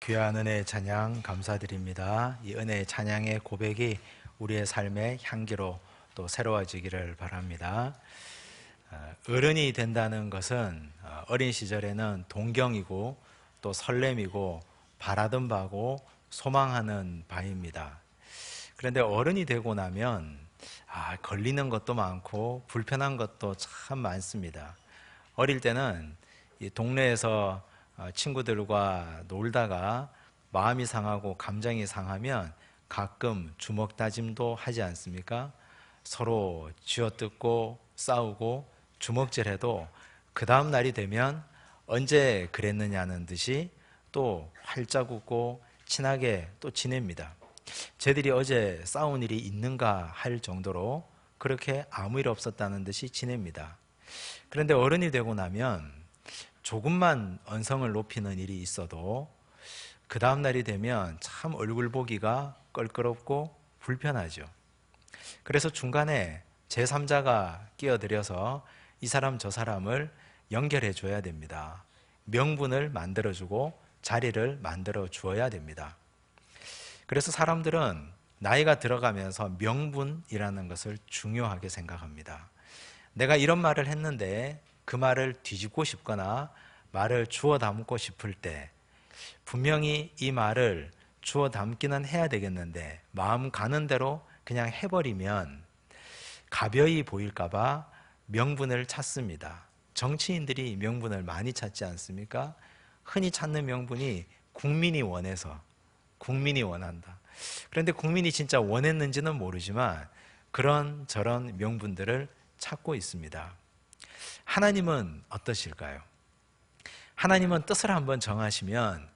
귀한 은혜의 찬양 감사드립니다. 이 은혜의 찬양의 고백이 우리의 삶의 향기로 또 새로워지기를 바랍니다. 어른이 된다는 것은 어린 시절에는 동경이고 또 설렘이고 바라던 바고 소망하는 바입니다. 그런데 어른이 되고 나면 걸리는 것도 많고 불편한 것도 참 많습니다. 어릴 때는 이 동네에서 친구들과 놀다가 마음이 상하고 감정이 상하면 가끔 주먹 다짐도 하지 않습니까? 서로 쥐어뜯고 싸우고 주먹질해도 그 다음 날이 되면 언제 그랬느냐는 듯이 또 활짝 웃고 친하게 또 지냅니다. 쟤들이 어제 싸운 일이 있는가 할 정도로 그렇게 아무 일 없었다는 듯이 지냅니다. 그런데 어른이 되고 나면 조금만 언성을 높이는 일이 있어도 그 다음 날이 되면 참 얼굴 보기가 껄끄럽고 불편하죠. 그래서 중간에 제3자가 끼어들여서 이 사람 저 사람을 연결해 줘야 됩니다. 명분을 만들어주고 자리를 만들어 주어야 됩니다. 그래서 사람들은 나이가 들어가면서 명분이라는 것을 중요하게 생각합니다. 내가 이런 말을 했는데 그 말을 뒤집고 싶거나 말을 주워 담고 싶을 때 분명히 이 말을 주워 담기는 해야 되겠는데 마음 가는 대로 그냥 해버리면 가벼이 보일까봐 명분을 찾습니다. 정치인들이 명분을 많이 찾지 않습니까? 흔히 찾는 명분이 국민이 원해서, 국민이 원한다. 그런데 국민이 진짜 원했는지는 모르지만 그런 저런 명분들을 찾고 있습니다. 하나님은 어떠실까요? 하나님은 뜻을 한번 정하시면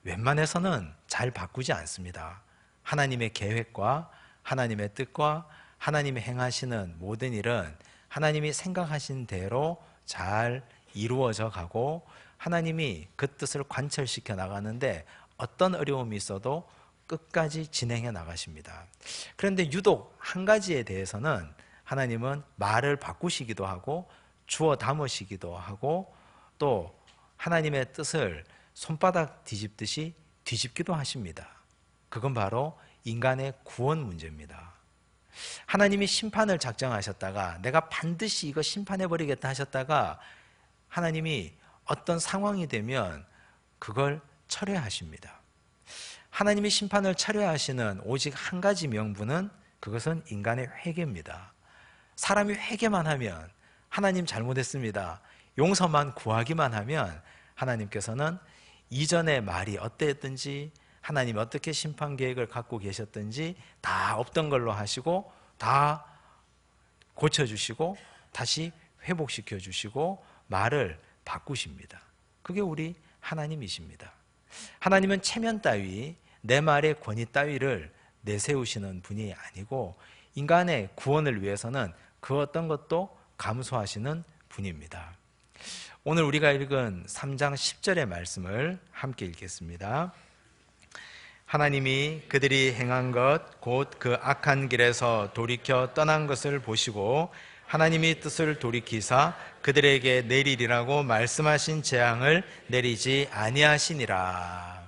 웬만해서는 잘 바꾸지 않습니다. 하나님의 계획과 하나님의 뜻과 하나님이 행하시는 모든 일은 하나님이 생각하신 대로 잘 이루어져 가고 하나님이 그 뜻을 관철시켜 나가는데 어떤 어려움이 있어도 끝까지 진행해 나가십니다. 그런데 유독 한 가지에 대해서는 하나님은 말을 바꾸시기도 하고 주워 담으시기도 하고 또 하나님의 뜻을 손바닥 뒤집듯이 뒤집기도 하십니다. 그건 바로 인간의 구원 문제입니다. 하나님이 심판을 작정하셨다가 내가 반드시 이거 심판해버리겠다 하셨다가 하나님이 어떤 상황이 되면 그걸 철회하십니다. 하나님이 심판을 철회하시는 오직 한 가지 명분은 그것은 인간의 회개입니다. 사람이 회개만 하면 하나님 잘못했습니다. 용서만 구하기만 하면 하나님께서는 이전의 말이 어땠든지 하나님이 어떻게 심판 계획을 갖고 계셨든지 다 없던 걸로 하시고 다 고쳐주시고 다시 회복시켜 주시고 말을 바꾸십니다. 그게 우리 하나님이십니다. 하나님은 체면 따위 내 말의 권위 따위를 내세우시는 분이 아니고 인간의 구원을 위해서는 그 어떤 것도 감수하시는 분입니다. 오늘 우리가 읽은 3장 10절의 말씀을 함께 읽겠습니다. 하나님이 그들이 행한 것 곧 그 악한 길에서 돌이켜 떠난 것을 보시고 하나님이 뜻을 돌이키사 그들에게 내리리라고 말씀하신 재앙을 내리지 아니하시니라.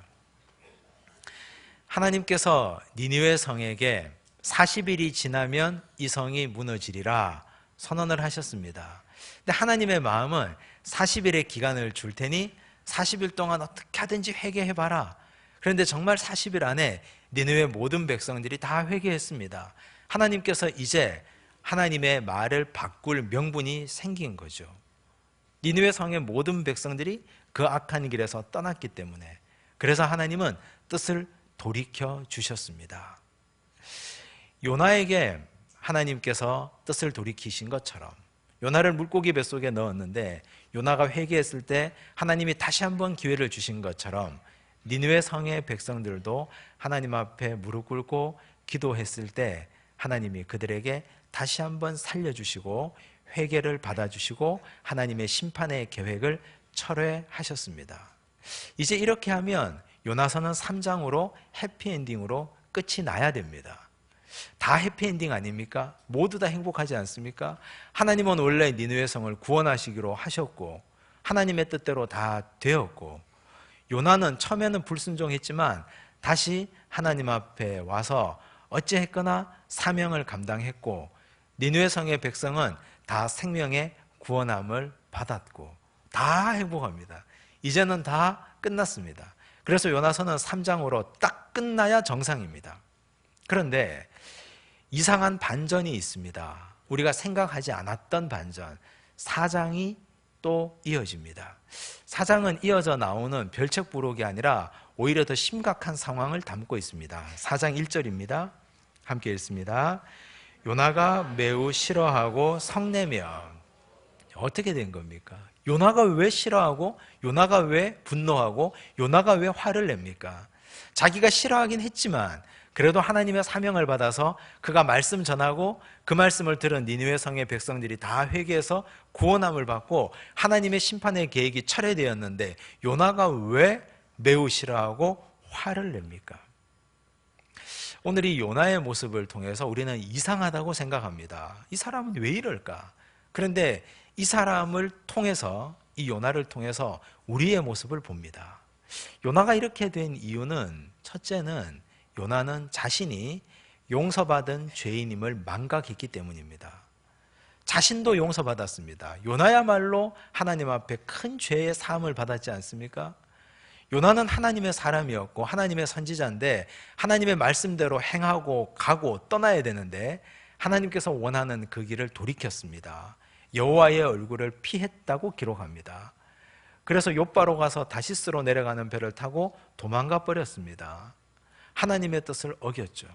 하나님께서 니느웨 성에게 40일이 지나면 이 성이 무너지리라 선언을 하셨습니다. 근데 하나님의 마음은 40일의 기간을 줄 테니 40일 동안 어떻게 하든지 회개해봐라. 그런데 정말 40일 안에 니느웨 모든 백성들이 다 회개했습니다. 하나님께서 이제 하나님의 말을 바꿀 명분이 생긴 거죠. 니느웨 성의 모든 백성들이 그 악한 길에서 떠났기 때문에 그래서 하나님은 뜻을 돌이켜 주셨습니다. 요나에게 하나님께서 뜻을 돌이키신 것처럼 요나를 물고기 뱃속에 넣었는데 요나가 회개했을 때 하나님이 다시 한번 기회를 주신 것처럼 니느웨 성의 백성들도 하나님 앞에 무릎 꿇고 기도했을 때 하나님이 그들에게 다시 한번 살려주시고 회개를 받아주시고 하나님의 심판의 계획을 철회하셨습니다. 이제 이렇게 하면 요나서는 3장으로 해피엔딩으로 끝이 나야 됩니다. 다 해피엔딩 아닙니까? 모두 다 행복하지 않습니까? 하나님은 원래 니느웨 성을 구원하시기로 하셨고 하나님의 뜻대로 다 되었고 요나는 처음에는 불순종했지만 다시 하나님 앞에 와서 어찌했거나 사명을 감당했고, 니느웨 성의 백성은 다 생명의 구원함을 받았고 다 행복합니다. 이제는 다 끝났습니다. 그래서 요나서는 3장으로 딱 끝나야 정상입니다. 그런데 이상한 반전이 있습니다. 우리가 생각하지 않았던 반전. 4장이 또 이어집니다. 4장은 이어져 나오는 별책부록이 아니라 오히려 더 심각한 상황을 담고 있습니다. 4장 1절입니다. 함께 읽습니다. 요나가 매우 싫어하고 성내며. 어떻게 된 겁니까? 요나가 왜 싫어하고, 요나가 왜 분노하고, 요나가 왜 화를 냅니까? 자기가 싫어하긴 했지만 그래도 하나님의 사명을 받아서 그가 말씀 전하고 그 말씀을 들은 니느웨 성의 백성들이 다 회개해서 구원함을 받고 하나님의 심판의 계획이 철회되었는데 요나가 왜 매우 싫어하고 화를 냅니까? 오늘 이 요나의 모습을 통해서 우리는 이상하다고 생각합니다. 이 사람은 왜 이럴까? 그런데 이 사람을 통해서, 이 요나를 통해서 우리의 모습을 봅니다. 요나가 이렇게 된 이유는, 첫째는 요나는 자신이 용서받은 죄인임을 망각했기 때문입니다. 자신도 용서받았습니다. 요나야말로 하나님 앞에 큰 죄의 사함을 받았지 않습니까? 요나는 하나님의 사람이었고 하나님의 선지자인데 하나님의 말씀대로 행하고 가고 떠나야 되는데 하나님께서 원하는 그 길을 돌이켰습니다. 여호와의 얼굴을 피했다고 기록합니다. 그래서 욥바로 가서 다시스로 내려가는 배를 타고 도망가 버렸습니다. 하나님의 뜻을 어겼죠.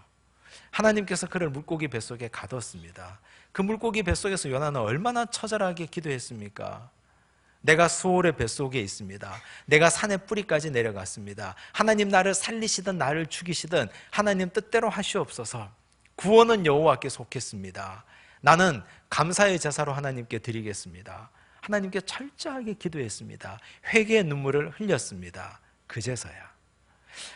하나님께서 그를 물고기 뱃속에 가뒀습니다. 그 물고기 뱃속에서 요나는 얼마나 처절하게 기도했습니까? 내가 수올의 뱃속에 있습니다. 내가 산의 뿌리까지 내려갔습니다. 하나님 나를 살리시든 나를 죽이시든 하나님 뜻대로 하시옵소서. 구원은 여호와께 속했습니다. 나는 감사의 제사로 하나님께 드리겠습니다. 하나님께 철저하게 기도했습니다. 회개의 눈물을 흘렸습니다. 그제서야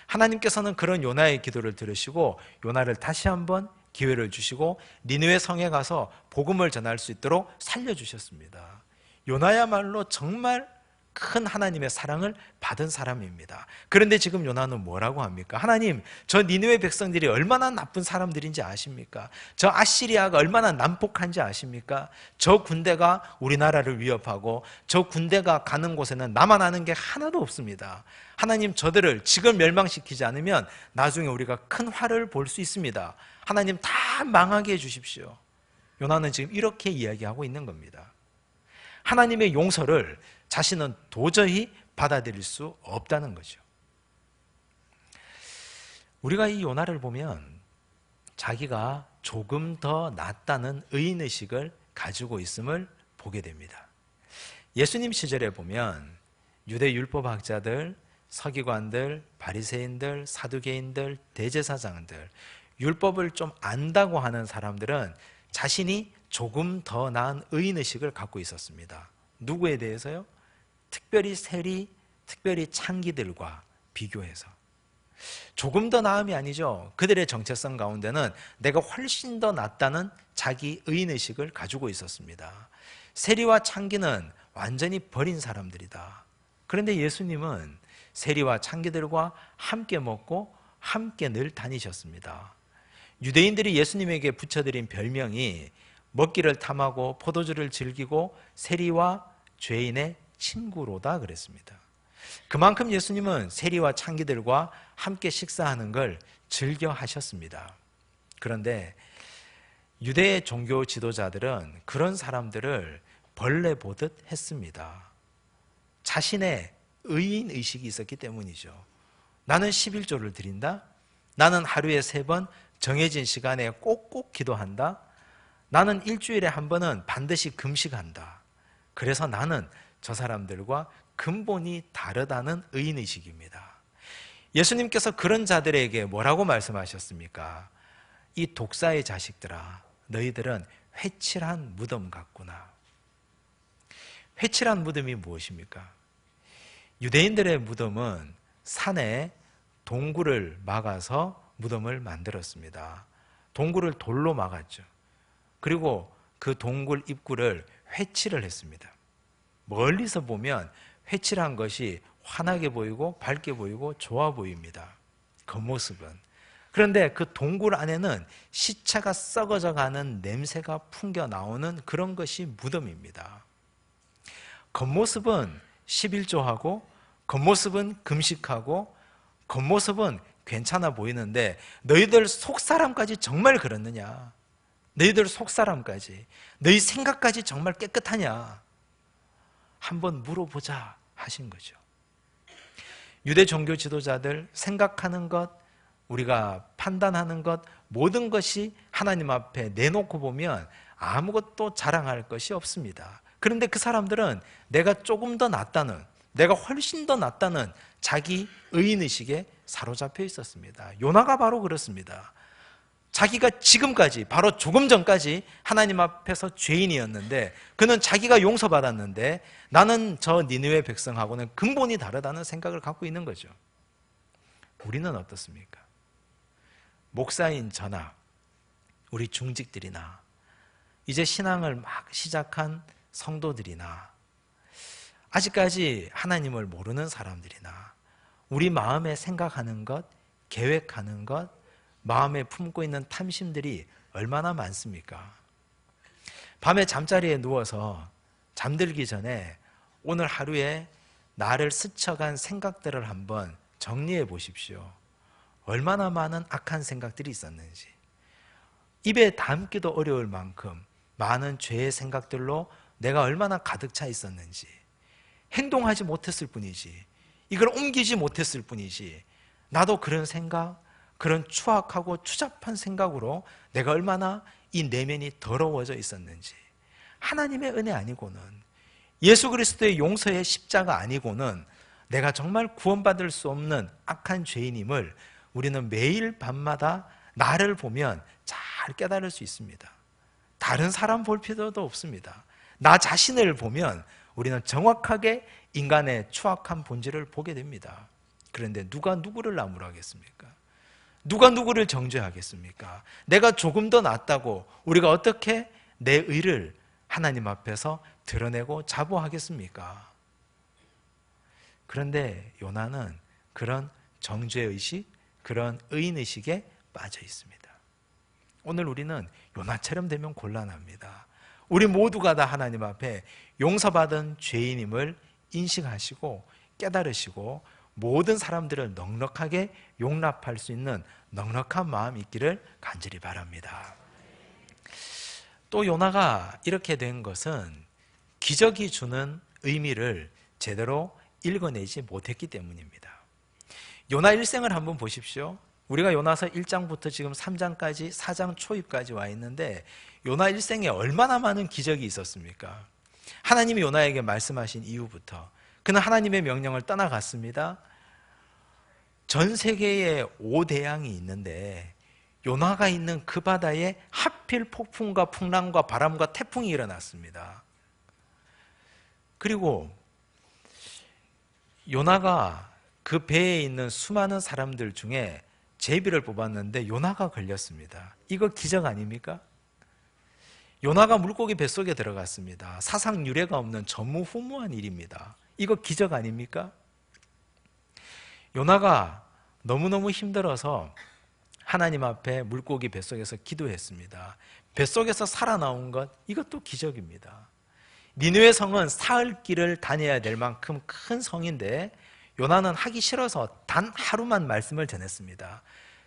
하나님께서는 그런 요나의 기도를 들으시고 요나를 다시 한번 기회를 주시고 니느웨 성에 가서 복음을 전할 수 있도록 살려주셨습니다. 요나야말로 정말 큰 하나님의 사랑을 받은 사람입니다. 그런데 지금 요나는 뭐라고 합니까? 하나님, 저 니느웨 백성들이 얼마나 나쁜 사람들인지 아십니까? 저 아시리아가 얼마나 난폭한지 아십니까? 저 군대가 우리나라를 위협하고 저 군대가 가는 곳에는 나만 아는 게 하나도 없습니다. 하나님, 저들을 지금 멸망시키지 않으면 나중에 우리가 큰 화를 볼 수 있습니다. 하나님, 다 망하게 해주십시오. 요나는 지금 이렇게 이야기하고 있는 겁니다. 하나님의 용서를 자신은 도저히 받아들일 수 없다는 거죠. 우리가 이 요나를 보면 자기가 조금 더 낫다는 의인의식을 가지고 있음을 보게 됩니다. 예수님 시절에 보면 유대 율법학자들, 서기관들, 바리새인들, 사두개인들, 대제사장들, 율법을 좀 안다고 하는 사람들은 자신이 조금 더 나은 의인의식을 갖고 있었습니다. 누구에 대해서요? 특별히 세리, 특별히 창기들과 비교해서. 조금 더 나음이 아니죠. 그들의 정체성 가운데는 내가 훨씬 더 낫다는 자기 의인의식을 가지고 있었습니다. 세리와 창기는 완전히 버린 사람들이다. 그런데 예수님은 세리와 창기들과 함께 먹고 함께 늘 다니셨습니다. 유대인들이 예수님에게 붙여드린 별명이 먹기를 탐하고 포도주를 즐기고 세리와 죄인의 친구로다 그랬습니다. 그만큼 예수님은 세리와 창기들과 함께 식사하는 걸 즐겨 하셨습니다. 그런데 유대의 종교 지도자들은 그런 사람들을 벌레 보듯 했습니다. 자신의 의인의식이 있었기 때문이죠. 나는 11조를 드린다. 나는 하루에 3번 정해진 시간에 꼭꼭 기도한다. 나는 일주일에 한 번은 반드시 금식한다. 그래서 나는 저 사람들과 근본이 다르다는 의인의식입니다. 예수님께서 그런 자들에게 뭐라고 말씀하셨습니까? 이 독사의 자식들아, 너희들은 회칠한 무덤 같구나. 회칠한 무덤이 무엇입니까? 유대인들의 무덤은 산에 동굴을 막아서 무덤을 만들었습니다. 동굴을 돌로 막았죠. 그리고 그 동굴 입구를 회칠을 했습니다. 멀리서 보면 회칠한 것이 환하게 보이고 밝게 보이고 좋아 보입니다. 겉모습은. 그런데 그 동굴 안에는 시체가 썩어져 가는 냄새가 풍겨 나오는 그런 것이 무덤입니다. 겉모습은 11조하고 겉모습은 금식하고 겉모습은 괜찮아 보이는데 너희들 속사람까지 정말 그렇느냐? 너희들 속사람까지, 너희 생각까지 정말 깨끗하냐? 한번 물어보자 하신 거죠. 유대 종교 지도자들 생각하는 것, 우리가 판단하는 것, 모든 것이 하나님 앞에 내놓고 보면 아무것도 자랑할 것이 없습니다. 그런데 그 사람들은 내가 조금 더 낫다는, 내가 훨씬 더 낫다는 자기 의인의식에 사로잡혀 있었습니다. 요나가 바로 그렇습니다. 자기가 지금까지, 바로 조금 전까지 하나님 앞에서 죄인이었는데 그는 자기가 용서받았는데 나는 저 니느웨 백성하고는 근본이 다르다는 생각을 갖고 있는 거죠. 우리는 어떻습니까? 목사인 저나 우리 중직들이나 이제 신앙을 막 시작한 성도들이나 아직까지 하나님을 모르는 사람들이나 우리 마음에 생각하는 것, 계획하는 것, 마음에 품고 있는 탐심들이 얼마나 많습니까? 밤에 잠자리에 누워서 잠들기 전에 오늘 하루에 나를 스쳐간 생각들을 한번 정리해 보십시오. 얼마나 많은 악한 생각들이 있었는지, 입에 담기도 어려울 만큼 많은 죄의 생각들로 내가 얼마나 가득 차 있었는지, 행동하지 못했을 뿐이지, 이걸 옮기지 못했을 뿐이지, 나도 그런 생각, 그런 추악하고 추잡한 생각으로 내가 얼마나 이 내면이 더러워져 있었는지, 하나님의 은혜 아니고는, 예수 그리스도의 용서의 십자가 아니고는 내가 정말 구원받을 수 없는 악한 죄인임을 우리는 매일 밤마다 나를 보면 잘 깨달을 수 있습니다. 다른 사람 볼 필요도 없습니다. 나 자신을 보면 우리는 정확하게 인간의 추악한 본질을 보게 됩니다. 그런데 누가 누구를 나무라겠습니까? 누가 누구를 정죄하겠습니까? 내가 조금 더 낫다고 우리가 어떻게 내 의를 하나님 앞에서 드러내고 자부하겠습니까? 그런데 요나는 그런 정죄의식, 그런 의인의식에 빠져 있습니다. 오늘 우리는 요나처럼 되면 곤란합니다. 우리 모두가 다 하나님 앞에 용서받은 죄인임을 인식하시고 깨달으시고 모든 사람들을 넉넉하게 용납할 수 있는 넉넉한 마음이 있기를 간절히 바랍니다. 또 요나가 이렇게 된 것은 기적이 주는 의미를 제대로 읽어내지 못했기 때문입니다. 요나 일생을 한번 보십시오. 우리가 요나서 1장부터 지금 3장까지 4장 초입까지 와 있는데 요나 일생에 얼마나 많은 기적이 있었습니까? 하나님이 요나에게 말씀하신 이후부터 그는 하나님의 명령을 떠나갔습니다. 전 세계에 5대양이 있는데 요나가 있는 그 바다에 하필 폭풍과 풍랑과 바람과 태풍이 일어났습니다. 그리고 요나가 그 배에 있는 수많은 사람들 중에 제비를 뽑았는데 요나가 걸렸습니다. 이거 기적 아닙니까? 요나가 물고기 뱃속에 들어갔습니다. 사상 유례가 없는 전무후무한 일입니다. 이거 기적 아닙니까? 요나가 너무너무 힘들어서 하나님 앞에 물고기 뱃속에서 기도했습니다. 뱃속에서 살아나온 것, 이것도 기적입니다. 니느웨 성은 사흘 길을 다녀야 될 만큼 큰 성인데 요나는 하기 싫어서 단 하루만 말씀을 전했습니다.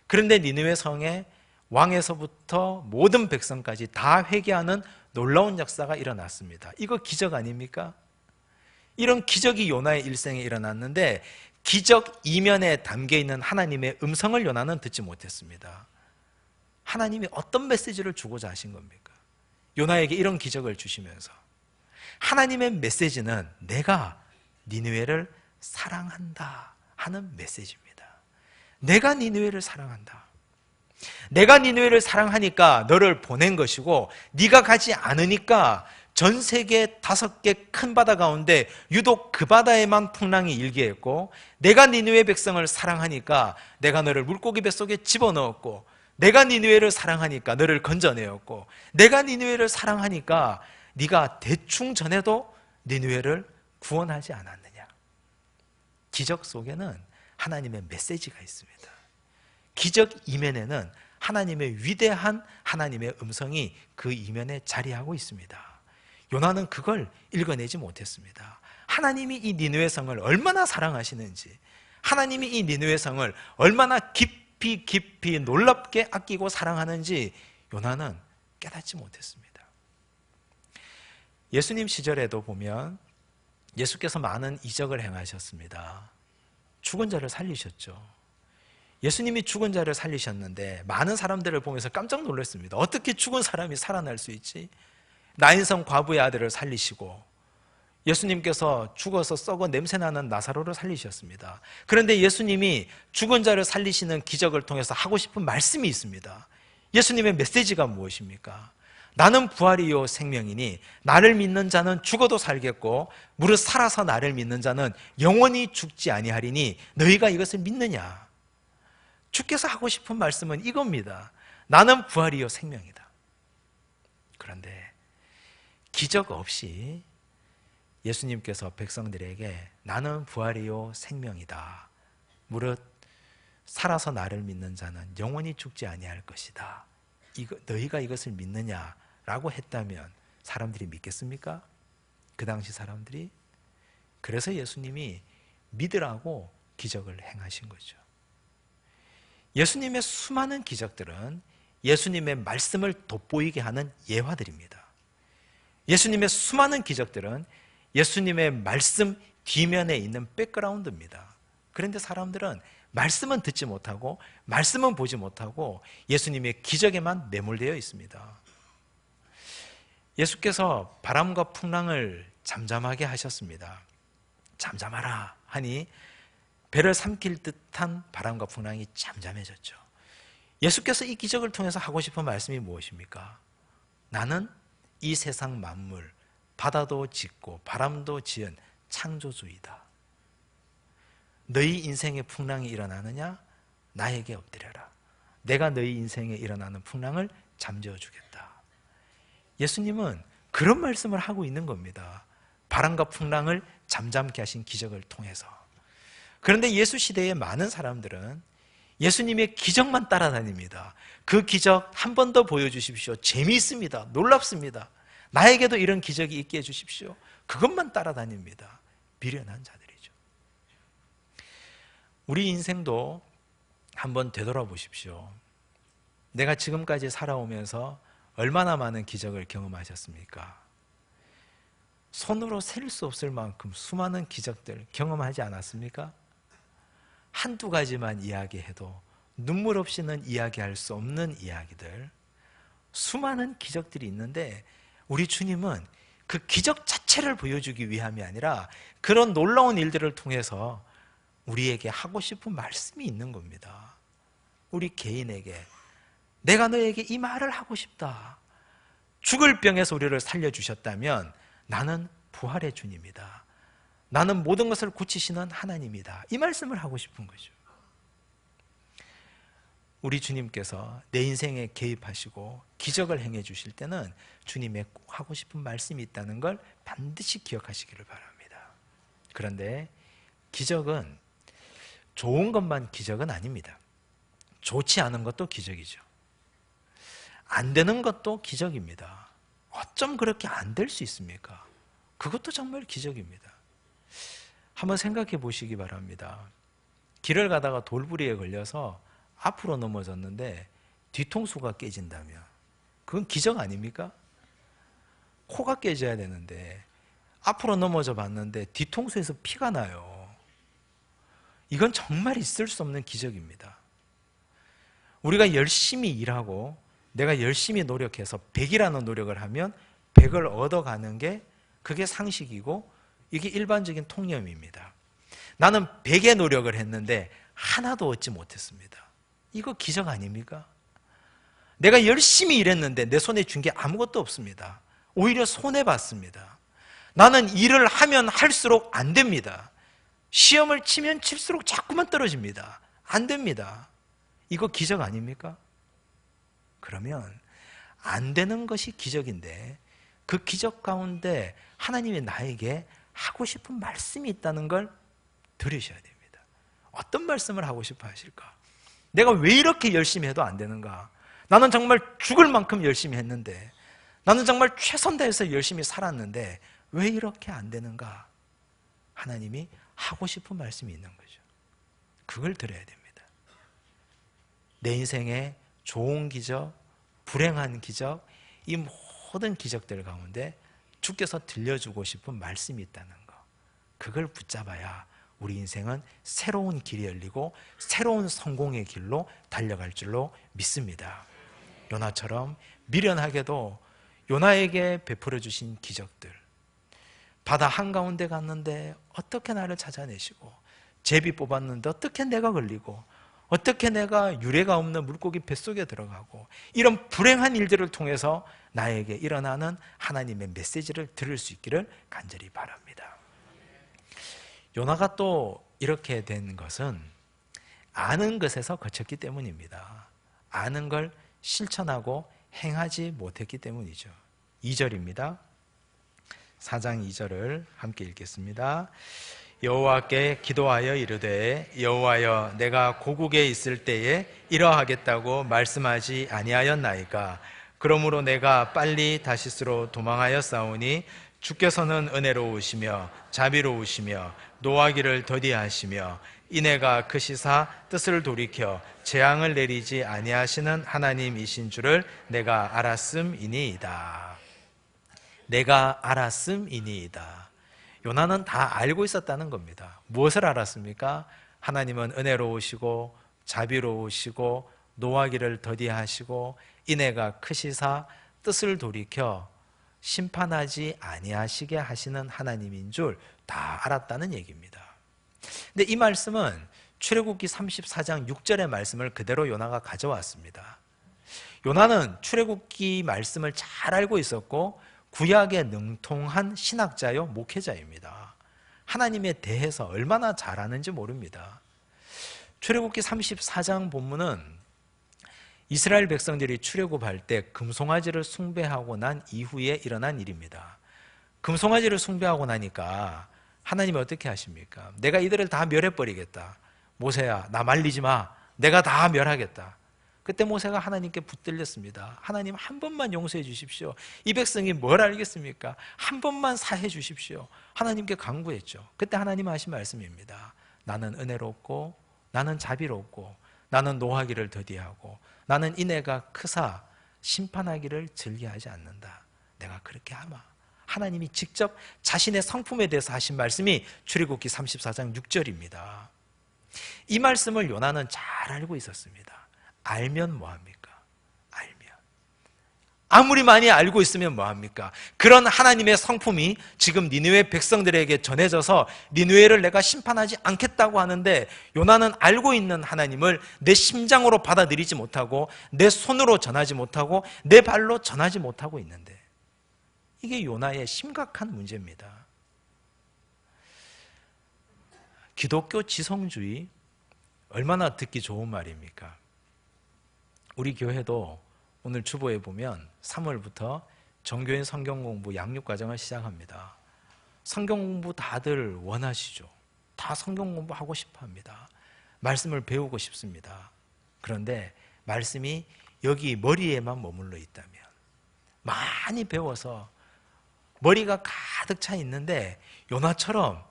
그런데 니느웨 성에 왕에서부터 모든 백성까지 다 회개하는 놀라운 역사가 일어났습니다. 이거 기적 아닙니까? 이런 기적이 요나의 일생에 일어났는데 기적 이면에 담겨있는 하나님의 음성을 요나는 듣지 못했습니다. 하나님이 어떤 메시지를 주고자 하신 겁니까? 요나에게 이런 기적을 주시면서 하나님의 메시지는 내가 니느웨를 사랑한다 하는 메시지입니다. 내가 니느웨를 사랑한다. 내가 니느웨를 사랑하니까 너를 보낸 것이고 네가 가지 않으니까 전 세계 5개 큰 바다 가운데 유독 그 바다에만 풍랑이 일기했고 내가 니느웨 백성을 사랑하니까 내가 너를 물고기 뱃속에 집어넣었고 내가 니느웨를 사랑하니까 너를 건져내었고 내가 니느웨를 사랑하니까 네가 대충 전해도 니느웨를 구원하지 않았느냐. 기적 속에는 하나님의 메시지가 있습니다. 기적 이면에는 하나님의 위대한 하나님의 음성이 그 이면에 자리하고 있습니다. 요나는 그걸 읽어내지 못했습니다. 하나님이 이 니느웨 성을 얼마나 사랑하시는지, 하나님이 이 니느웨 성을 얼마나 깊이 놀랍게 아끼고 사랑하는지 요나는 깨닫지 못했습니다. 예수님 시절에도 보면 예수께서 많은 이적을 행하셨습니다. 죽은 자를 살리셨죠. 예수님이 죽은 자를 살리셨는데 많은 사람들을 보면서 깜짝 놀랐습니다. 어떻게 죽은 사람이 살아날 수 있지? 나인성 과부의 아들을 살리시고 예수님께서 죽어서 썩어 냄새나는 나사로를 살리셨습니다. 그런데 예수님이 죽은 자를 살리시는 기적을 통해서 하고 싶은 말씀이 있습니다. 예수님의 메시지가 무엇입니까? 나는 부활이요 생명이니 나를 믿는 자는 죽어도 살겠고 무릇 살아서 나를 믿는 자는 영원히 죽지 아니하리니 너희가 이것을 믿느냐? 주께서 하고 싶은 말씀은 이겁니다. 나는 부활이요 생명이다. 그런데 기적 없이 예수님께서 백성들에게 나는 부활이요 생명이다. 무릇 살아서 나를 믿는 자는 영원히 죽지 아니할 것이다. 너희가 이것을 믿느냐라고 했다면 사람들이 믿겠습니까? 그 당시 사람들이. 그래서 예수님이 믿으라고 기적을 행하신 거죠. 예수님의 수많은 기적들은 예수님의 말씀을 돋보이게 하는 예화들입니다. 예수님의 수많은 기적들은 예수님의 말씀 뒤면에 있는 백그라운드입니다. 그런데 사람들은 말씀은 듣지 못하고 말씀은 보지 못하고 예수님의 기적에만 매몰되어 있습니다. 예수께서 바람과 풍랑을 잠잠하게 하셨습니다. 잠잠하라 하니 배를 삼킬 듯한 바람과 풍랑이 잠잠해졌죠. 예수께서 이 기적을 통해서 하고 싶은 말씀이 무엇입니까? 나는 이 세상 만물, 바다도 짓고 바람도 지은 창조주이다. 너희 인생에 풍랑이 일어나느냐? 나에게 엎드려라. 내가 너희 인생에 일어나는 풍랑을 잠재워 주겠다. 예수님은 그런 말씀을 하고 있는 겁니다. 바람과 풍랑을 잠잠케 하신 기적을 통해서. 그런데 예수 시대의 많은 사람들은 예수님의 기적만 따라다닙니다. 그 기적 한 번 더 보여주십시오. 재미있습니다. 놀랍습니다. 나에게도 이런 기적이 있게 해주십시오. 그것만 따라다닙니다. 미련한 자들이죠. 우리 인생도 한번 되돌아보십시오. 내가 지금까지 살아오면서 얼마나 많은 기적을 경험하셨습니까? 손으로 셀 수 없을 만큼 수많은 기적들 경험하지 않았습니까? 한두 가지만 이야기해도 눈물 없이는 이야기할 수 없는 이야기들, 수많은 기적들이 있는데 우리 주님은 그 기적 자체를 보여주기 위함이 아니라 그런 놀라운 일들을 통해서 우리에게 하고 싶은 말씀이 있는 겁니다. 우리 개인에게 내가 너에게 이 말을 하고 싶다. 죽을 병에서 우리를 살려주셨다면 나는 부활의 주님이다. 나는 모든 것을 고치시는 하나님이다. 이 말씀을 하고 싶은 거죠. 우리 주님께서 내 인생에 개입하시고 기적을 행해 주실 때는 주님의 꼭 하고 싶은 말씀이 있다는 걸 반드시 기억하시기를 바랍니다. 그런데 기적은 좋은 것만 기적은 아닙니다. 좋지 않은 것도 기적이죠. 안 되는 것도 기적입니다. 어쩜 그렇게 안 될 수 있습니까? 그것도 정말 기적입니다. 한번 생각해 보시기 바랍니다. 길을 가다가 돌부리에 걸려서 앞으로 넘어졌는데 뒤통수가 깨진다면 그건 기적 아닙니까? 코가 깨져야 되는데 앞으로 넘어져 봤는데 뒤통수에서 피가 나요. 이건 정말 있을 수 없는 기적입니다. 우리가 열심히 일하고 내가 열심히 노력해서 100이라는 노력을 하면 100을 얻어가는 게 그게 상식이고 이게 일반적인 통념입니다. 나는 100의 노력을 했는데 하나도 얻지 못했습니다. 이거 기적 아닙니까? 내가 열심히 일했는데 내 손에 준 게 아무것도 없습니다. 오히려 손해봤습니다. 나는 일을 하면 할수록 안 됩니다. 시험을 치면 칠수록 자꾸만 떨어집니다. 안 됩니다. 이거 기적 아닙니까? 그러면 안 되는 것이 기적인데 그 기적 가운데 하나님이 나에게 하고 싶은 말씀이 있다는 걸 들으셔야 됩니다. 어떤 말씀을 하고 싶어 하실까? 내가 왜 이렇게 열심히 해도 안 되는가? 나는 정말 죽을 만큼 열심히 했는데, 나는 정말 최선 다해서 열심히 살았는데 왜 이렇게 안 되는가? 하나님이 하고 싶은 말씀이 있는 거죠. 그걸 들어야 됩니다. 내 인생에 좋은 기적, 불행한 기적, 이 모든 기적들 가운데 주께서 들려주고 싶은 말씀이 있다는 거, 그걸 붙잡아야 우리 인생은 새로운 길이 열리고 새로운 성공의 길로 달려갈 줄로 믿습니다. 요나처럼 미련하게도 요나에게 베풀어 주신 기적들, 바다 한가운데 갔는데 어떻게 나를 찾아내시고, 제비 뽑았는데 어떻게 내가 걸리고, 어떻게 내가 유례가 없는 물고기 뱃속에 들어가고, 이런 불행한 일들을 통해서 나에게 일어나는 하나님의 메시지를 들을 수 있기를 간절히 바랍니다. 요나가 또 이렇게 된 것은 아는 것에서 거쳤기 때문입니다. 아는 걸 실천하고 행하지 못했기 때문이죠. 2절입니다. 4장 2절을 함께 읽겠습니다. 여호와께 기도하여 이르되 여호와여, 내가 고국에 있을 때에 이러하겠다고 말씀하지 아니하였나이까? 그러므로 내가 빨리 다시스로 도망하였사오니 주께서는 은혜로우시며 자비로우시며 노하기를 더디하시며 이내가 크시사 뜻을 돌이켜 재앙을 내리지 아니하시는 하나님이신 줄을 내가 알았음이니이다. 내가 알았음이니이다. 요나는 다 알고 있었다는 겁니다. 무엇을 알았습니까? 하나님은 은혜로우시고 자비로우시고 노하기를 더디하시고 이내가 크시사 뜻을 돌이켜 심판하지 아니하시게 하시는 하나님인 줄 다 알았다는 얘기입니다. 근데 이 말씀은 출애굽기 34장 6절의 말씀을 그대로 요나가 가져왔습니다. 요나는 출애굽기 말씀을 잘 알고 있었고 구약에 능통한 신학자요 목회자입니다. 하나님에 대해서 얼마나 잘 아는지 모릅니다. 출애굽기 34장 본문은 이스라엘 백성들이 출애굽할 때 금송아지를 숭배하고 난 이후에 일어난 일입니다. 금송아지를 숭배하고 나니까 하나님이 어떻게 하십니까? 내가 이들을 다 멸해버리겠다. 모세야, 나 말리지 마. 내가 다 멸하겠다. 그때 모세가 하나님께 붙들렸습니다. 하나님, 한 번만 용서해 주십시오. 이 백성이 뭘 알겠습니까? 한 번만 사해 주십시오. 하나님께 간구했죠. 그때 하나님 하신 말씀입니다. 나는 은혜롭고 나는 자비롭고 나는 노하기를 더디하고 나는 인애가 크사 심판하기를 즐겨하지 않는다. 내가 그렇게 하마. 하나님이 직접 자신의 성품에 대해서 하신 말씀이 출애굽기 34장 6절입니다. 이 말씀을 요나는 잘 알고 있었습니다. 알면 뭐합니까? 알면. 아무리 많이 알고 있으면 뭐합니까? 그런 하나님의 성품이 지금 니느웨 백성들에게 전해져서 니느웨를 내가 심판하지 않겠다고 하는데, 요나는 알고 있는 하나님을 내 심장으로 받아들이지 못하고 내 손으로 전하지 못하고 내 발로 전하지 못하고 있는데, 이게 요나의 심각한 문제입니다. 기독교 지성주의, 얼마나 듣기 좋은 말입니까? 우리 교회도 오늘 주보에 보면 3월부터 정교인 성경공부 양육과정을 시작합니다. 성경공부 다들 원하시죠? 다 성경공부 하고 싶어 합니다. 말씀을 배우고 싶습니다. 그런데 말씀이 여기 머리에만 머물러 있다면, 많이 배워서 머리가 가득 차 있는데 요나처럼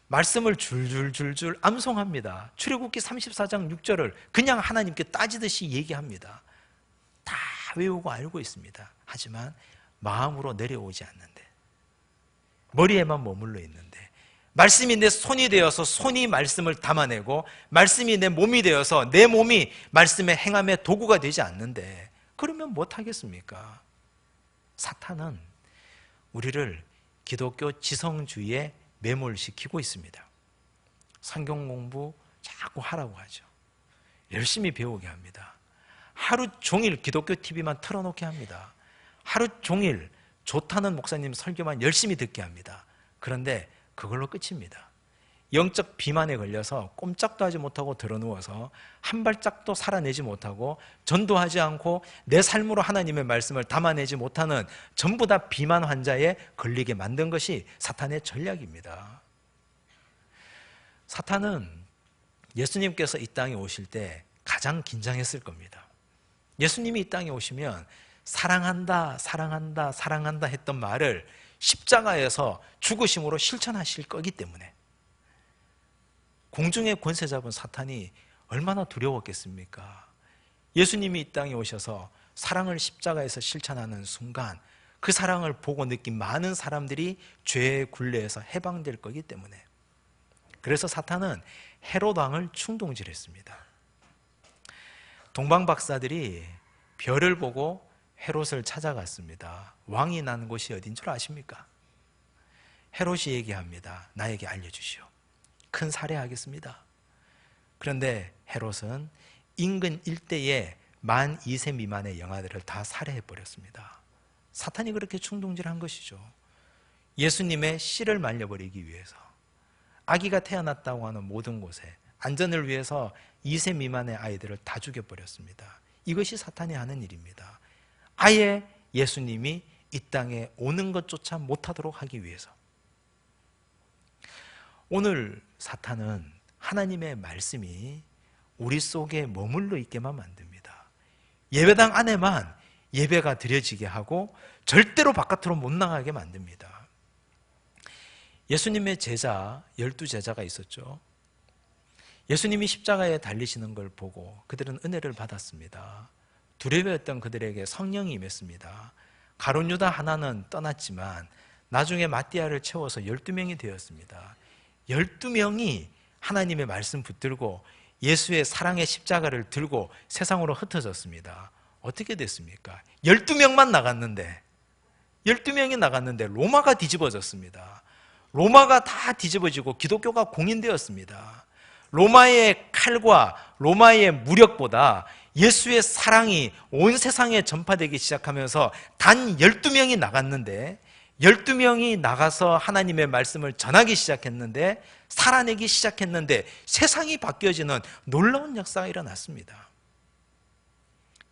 말씀을 줄줄줄줄 암송합니다. 출애굽기 34장 6절을 그냥 하나님께 따지듯이 얘기합니다. 다 외우고 알고 있습니다. 하지만 마음으로 내려오지 않는데, 머리에만 머물러 있는데, 말씀이 내 손이 되어서 손이 말씀을 담아내고 말씀이 내 몸이 되어서 내 몸이 말씀의 행함의 도구가 되지 않는데, 그러면 못하겠습니까? 사탄은 우리를 기독교 지성주의에 매몰시키고 있습니다. 성경 공부 자꾸 하라고 하죠. 열심히 배우게 합니다. 하루 종일 기독교 TV만 틀어놓게 합니다. 하루 종일 좋다는 목사님 설교만 열심히 듣게 합니다. 그런데 그걸로 끝입니다. 영적 비만에 걸려서 꼼짝도 하지 못하고 드러누워서 한 발짝도 살아내지 못하고 전도하지 않고 내 삶으로 하나님의 말씀을 담아내지 못하는 전부 다 비만 환자에 걸리게 만든 것이 사탄의 전략입니다. 사탄은 예수님께서 이 땅에 오실 때 가장 긴장했을 겁니다. 예수님이 이 땅에 오시면 사랑한다, 사랑한다, 사랑한다 했던 말을 십자가에서 죽으심으로 실천하실 거기 때문에 공중의 권세 잡은 사탄이 얼마나 두려웠겠습니까? 예수님이 이 땅에 오셔서 사랑을 십자가에서 실천하는 순간 그 사랑을 보고 느낀 많은 사람들이 죄의 굴레에서 해방될 거기 때문에, 그래서 사탄은 헤롯 왕을 충동질했습니다. 동방 박사들이 별을 보고 헤롯을 찾아갔습니다. 왕이 난 곳이 어딘 줄 아십니까? 헤롯이 얘기합니다. 나에게 알려주시오. 큰 살해하겠습니다. 그런데 헤롯은 인근 일대에 만 2세 미만의 영아들을 다 살해해버렸습니다. 사탄이 그렇게 충동질한 것이죠. 예수님의 씨를 말려버리기 위해서, 아기가 태어났다고 하는 모든 곳에 안전을 위해서 2세 미만의 아이들을 다 죽여버렸습니다. 이것이 사탄이 하는 일입니다. 아예 예수님이 이 땅에 오는 것조차 못하도록 하기 위해서. 오늘 사탄은 하나님의 말씀이 우리 속에 머물러 있게만 만듭니다. 예배당 안에만 예배가 드려지게 하고 절대로 바깥으로 못 나가게 만듭니다. 예수님의 제자, 12제자가 있었죠. 예수님이 십자가에 달리시는 걸 보고 그들은 은혜를 받았습니다. 두려워했던 그들에게 성령이 임했습니다. 가룟 유다 하나는 떠났지만 나중에 마띠아를 채워서 12명이 되었습니다. 12명이 하나님의 말씀 붙들고 예수의 사랑의 십자가를 들고 세상으로 흩어졌습니다. 어떻게 됐습니까? 12명만 나갔는데, 12명이 나갔는데 로마가 뒤집어졌습니다. 로마가 다 뒤집어지고 기독교가 공인되었습니다. 로마의 칼과 로마의 무력보다 예수의 사랑이 온 세상에 전파되기 시작하면서 단 12명이 나갔는데, 12명이 나가서 하나님의 말씀을 전하기 시작했는데, 살아내기 시작했는데 세상이 바뀌어지는 놀라운 역사가 일어났습니다.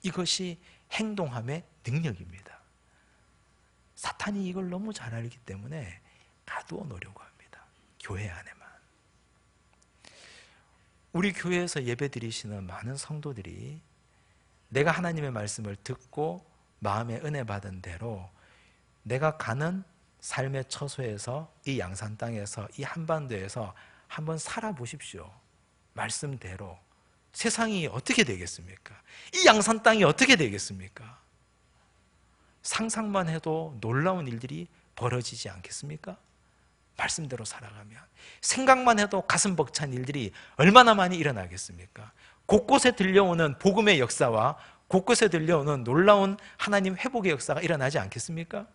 이것이 행동함의 능력입니다. 사탄이 이걸 너무 잘 알기 때문에 가두어 놓으려고 합니다. 교회 안에만. 우리 교회에서 예배 드리시는 많은 성도들이 내가 하나님의 말씀을 듣고 마음에 은혜 받은 대로 내가 가는 삶의 처소에서, 이 양산 땅에서, 이 한반도에서 한번 살아보십시오. 말씀대로. 세상이 어떻게 되겠습니까? 이 양산 땅이 어떻게 되겠습니까? 상상만 해도 놀라운 일들이 벌어지지 않겠습니까? 말씀대로 살아가면. 생각만 해도 가슴 벅찬 일들이 얼마나 많이 일어나겠습니까? 곳곳에 들려오는 복음의 역사와 곳곳에 들려오는 놀라운 하나님 회복의 역사가 일어나지 않겠습니까?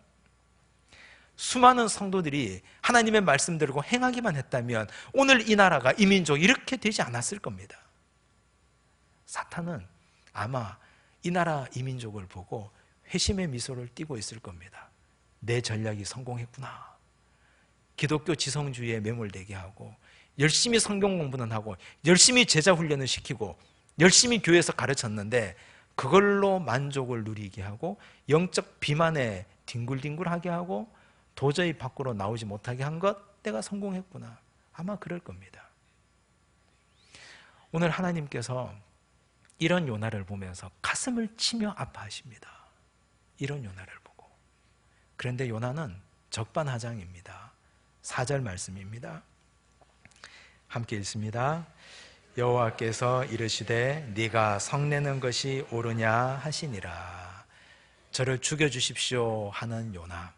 수많은 성도들이 하나님의 말씀 들고 행하기만 했다면 오늘 이 나라가, 이 민족이 이렇게 되지 않았을 겁니다. 사탄은 아마 이 나라, 이 민족을 보고 회심의 미소를 띠고 있을 겁니다. 내 전략이 성공했구나. 기독교 지성주의에 매몰되게 하고, 열심히 성경 공부는 하고, 열심히 제자 훈련을 시키고, 열심히 교회에서 가르쳤는데 그걸로 만족을 누리게 하고, 영적 비만에 뒹굴뒹굴하게 하고, 도저히 밖으로 나오지 못하게 한 것, 내가 성공했구나. 아마 그럴 겁니다. 오늘 하나님께서 이런 요나를 보면서 가슴을 치며 아파하십니다. 이런 요나를 보고. 그런데 요나는 적반하장입니다. 4절 말씀입니다. 함께 읽습니다. 여호와께서 이르시되 네가 성내는 것이 옳으냐 하시니라. 저를 죽여주십시오 하는 요나.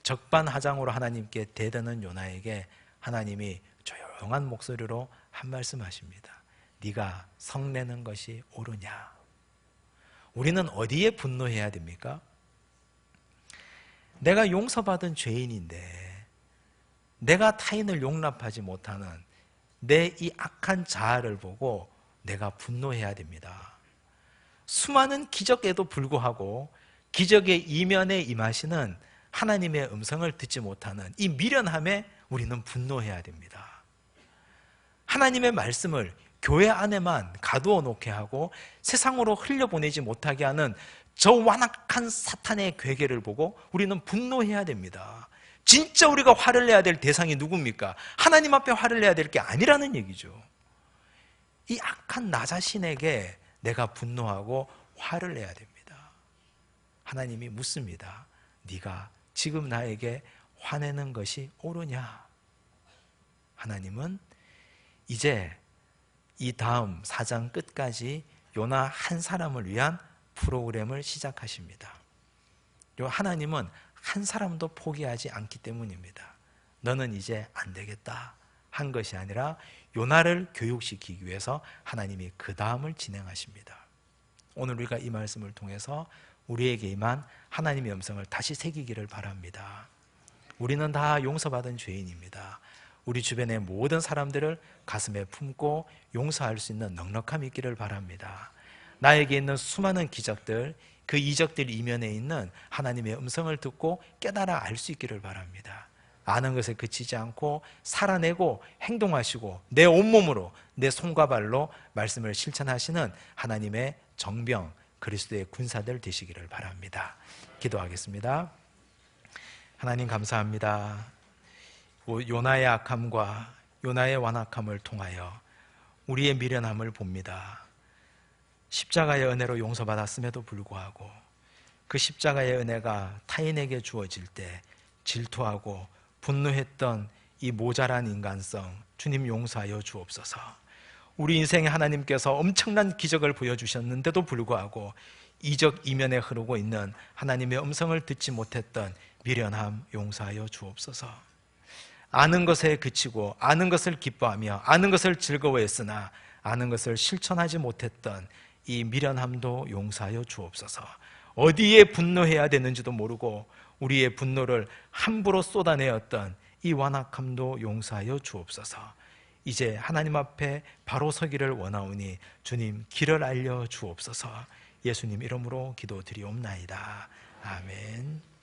적반하장으로 하나님께 대드는 요나에게 하나님이 조용한 목소리로 한 말씀 하십니다. 네가 성내는 것이 옳으냐. 우리는 어디에 분노해야 됩니까? 내가 용서받은 죄인인데 내가 타인을 용납하지 못하는 내 이 악한 자아를 보고 내가 분노해야 됩니다. 수많은 기적에도 불구하고 기적의 이면에 임하시는 하나님의 음성을 듣지 못하는 이 미련함에 우리는 분노해야 됩니다. 하나님의 말씀을 교회 안에만 가두어 놓게 하고 세상으로 흘려보내지 못하게 하는 저 완악한 사탄의 괴계를 보고 우리는 분노해야 됩니다. 진짜 우리가 화를 내야 될 대상이 누굽니까? 하나님 앞에 화를 내야 될 게 아니라는 얘기죠. 이 악한 나 자신에게 내가 분노하고 화를 내야 됩니다. 하나님이 묻습니다. 네가 지금 나에게 화내는 것이 옳으냐? 하나님은 이제 이 다음 4장 끝까지 요나 한 사람을 위한 프로그램을 시작하십니다. 하나님은 한 사람도 포기하지 않기 때문입니다. 너는 이제 안 되겠다 한 것이 아니라 요나를 교육시키기 위해서 하나님이 그 다음을 진행하십니다. 오늘 우리가 이 말씀을 통해서 우리에게 임한 하나님의 음성을 다시 새기기를 바랍니다. 우리는 다 용서받은 죄인입니다. 우리 주변의 모든 사람들을 가슴에 품고 용서할 수 있는 넉넉함이 있기를 바랍니다. 나에게 있는 수많은 기적들, 그 이적들 이면에 있는 하나님의 음성을 듣고 깨달아 알 수 있기를 바랍니다. 아는 것에 그치지 않고 살아내고 행동하시고 내 온몸으로 내 손과 발로 말씀을 실천하시는 하나님의 정병 그리스도의 군사들 되시기를 바랍니다. 기도하겠습니다. 하나님 감사합니다. 요나의 악함과 요나의 완악함을 통하여 우리의 미련함을 봅니다. 십자가의 은혜로 용서받았음에도 불구하고 그 십자가의 은혜가 타인에게 주어질 때 질투하고 분노했던 이 모자란 인간성 주님 용서하여 주옵소서. 우리 인생에 하나님께서 엄청난 기적을 보여주셨는데도 불구하고 이적 이면에 흐르고 있는 하나님의 음성을 듣지 못했던 미련함 용서하여 주옵소서. 아는 것에 그치고 아는 것을 기뻐하며 아는 것을 즐거워했으나 아는 것을 실천하지 못했던 이 미련함도 용서하여 주옵소서. 어디에 분노해야 되는지도 모르고 우리의 분노를 함부로 쏟아내었던 이 완악함도 용서하여 주옵소서. 이제 하나님 앞에 바로 서기를 원하오니 주님 길을 알려 주옵소서. 예수님 이름으로 기도드리옵나이다. 아멘.